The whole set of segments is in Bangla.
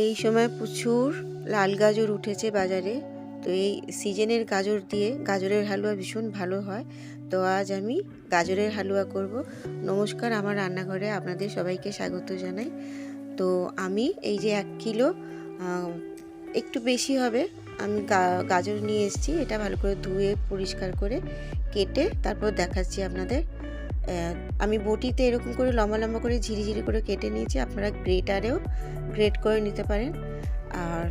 এই সময় প্রচুর লাল গাজর উঠেছে বাজারে। তো এই সিজনের গাজর দিয়ে গাজরের হালুয়া ভীষণ ভালো হয়। তো আজ আমি গাজরের হালুয়া করব। নমস্কার, আমার রান্নাঘরে আপনাদের সবাইকে স্বাগত জানাই। তো আমি এই যে 1 কিলো একটু বেশি হবে আমি গাজর নিয়ে এসেছি। এটা ভালো করে ধুয়ে পরিষ্কার করে কেটে তারপর দেখাচ্ছি আপনাদের। আমি বটিতে এরকম করে লম্বা লম্বা করে ঝিরিঝিরি করে কেটে নিয়েছি। আপনারা গ্রেটারেও গ্রেট করে নিতে পারেন। আর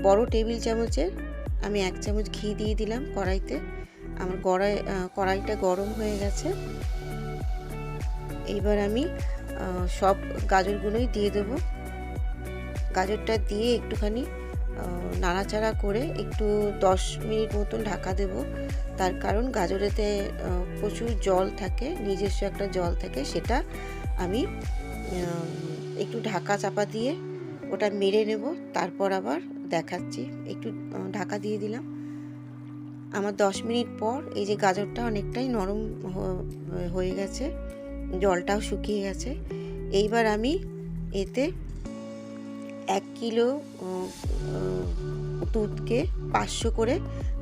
বড় টেবিল চামচের আমি 1 চামচ ঘি দিয়ে দিলাম কড়াইতে। আমার কড়াইটা গরম হয়ে গেছে। এইবার আমি সব গাজরগুলোই দিয়ে দেব। গাজরটা দিয়ে একটুখানি নাড়াচাড়া করে একটু 10 মিনিট মতন ঢাকা দেব। তার কারণ গাজরেতে প্রচুর জল থাকে, নিজস্ব একটা জল থাকে, সেটা আমি একটু ঢাকা চাপা দিয়ে ওটা মেরে নেব। তারপর আবার দেখাচ্ছি। একটু ঢাকা দিয়ে দিলাম। আমার 10 মিনিট পর এই যে গাজরটা অনেকটাই নরম হয়ে গেছে, জলটাও শুকিয়ে গেছে। এইবার আমি এতে 1 কিলো দুধকে 500 করে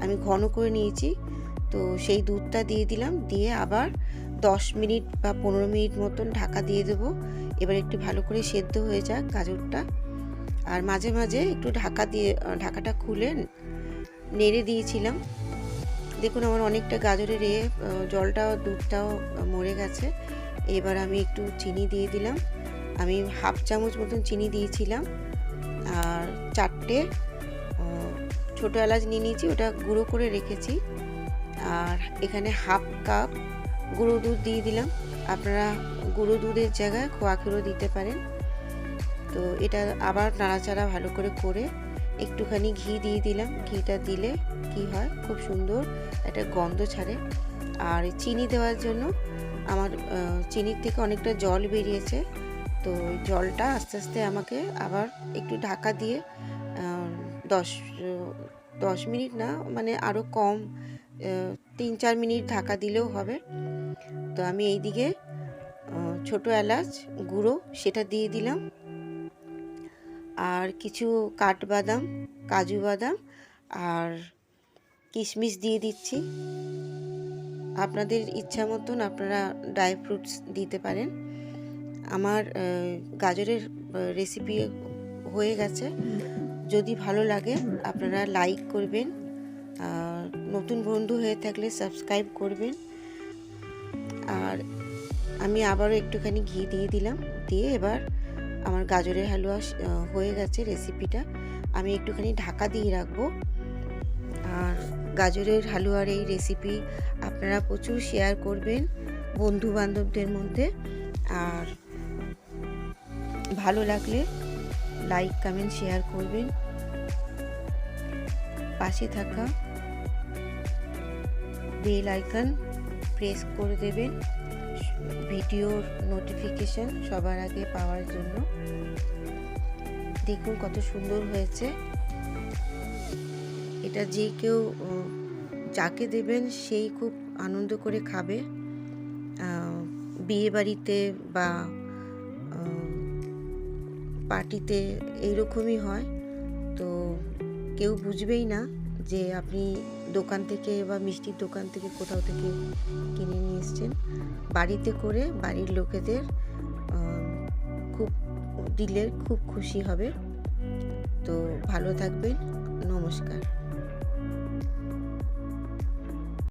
আমি ঘন করে নিয়েছি। তো সেই দুধটা দিয়ে দিলাম, দিয়ে আবার 10 মিনিট বা 15 মিনিট মতন ঢাকা দিয়ে দেবো। এবার একটু ভালো করে সেদ্ধ হয়ে যাক গাজরটা। আর মাঝে মাঝে একটু ঢাকাটা খুলে নেড়ে দিয়েছিলাম। দেখুন আমার অনেকটা গাজরের জলটাও দুধটাও মরে গেছে। এবার আমি একটু চিনি দিয়ে দিলাম। আমি হাফ চামচ মতন চিনি দিয়েছিলাম। আর 4টে ছোটো এলাচ নিয়ে নিয়েছি, ওটা গুঁড়ো করে রেখেছি। আর এখানে হাফ কাপ গুঁড়ো দুধ দিয়ে দিলাম। আপনারা গুঁড়ো দুধের জায়গায় খোয়া ক্ষীরও দিতে পারেন। তো এটা আবার নাড়াচাড়া ভালো করে একটুখানি ঘি দিয়ে দিলাম। ঘিটা দিলে কি হয়, খুব সুন্দর একটা গন্ধ ছাড়ে। আর চিনি দেওয়ার জন্য আমার চিনির থেকে অনেকটা জল বেরিয়েছে। তো জলটা আস্তে আস্তে আমাকে আবার একটু ঢাকা দিয়ে 10 মিনিট না, মানে আরও কম, 3-4 মিনিট ঢাকা দিলেও হবে। তো আমি এইদিকে ছোটো এলাচ গুঁড়ো সেটা দিয়ে দিলাম। আর কিছু কাঠবাদাম, কাজু বাদাম আর কিশমিশ দিয়ে দিচ্ছি। আপনাদের ইচ্ছা মতন আপনারা ড্রাই ফ্রুটস দিতে পারেন। আমার গাজরের রেসিপি হয়ে গেছে। যদি ভালো লাগে আপনারা লাইক করবেন, নতুন বন্ধু হয়ে থাকলে সাবস্ক্রাইব করবেন। আর আমি আবারও একটুখানি ঘি দিয়ে দিলাম। দিয়ে এবার আমার গাজরের হালুয়া হয়ে গেছে রেসিপিটা। আমি একটুখানি ঢাকা দিয়ে রাখবো। আর গাজরের হালুয়ার এই রেসিপি আপনারা প্রচুর শেয়ার করবেন বন্ধু বান্ধবদের মধ্যে। আর ভালো লাগলে লাইক কমেন্ট শেয়ার করবেন। পাশে থাকা বেল আইকন প্রেস করে দেবেন ভিডিওর নোটিফিকেশন সবার আগে পাওয়ার জন্য। দেখুন কত সুন্দর হয়েছে। এটা যে কেউ যাকে দেবেন সেই খুব আনন্দ করে খাবে। বিয়ে বাড়িতে বা পার্টিতে এইরকমই হয়। তো কেউ বুঝবেই না যে আপনি দোকান থেকে বা মিষ্টির দোকান থেকে কোথাও থেকে কিনে নিয়ে এসছেন। বাড়িতে করে বাড়ির লোকেদের খুব দিলে খুব খুশি হবে। তো ভালো থাকবেন।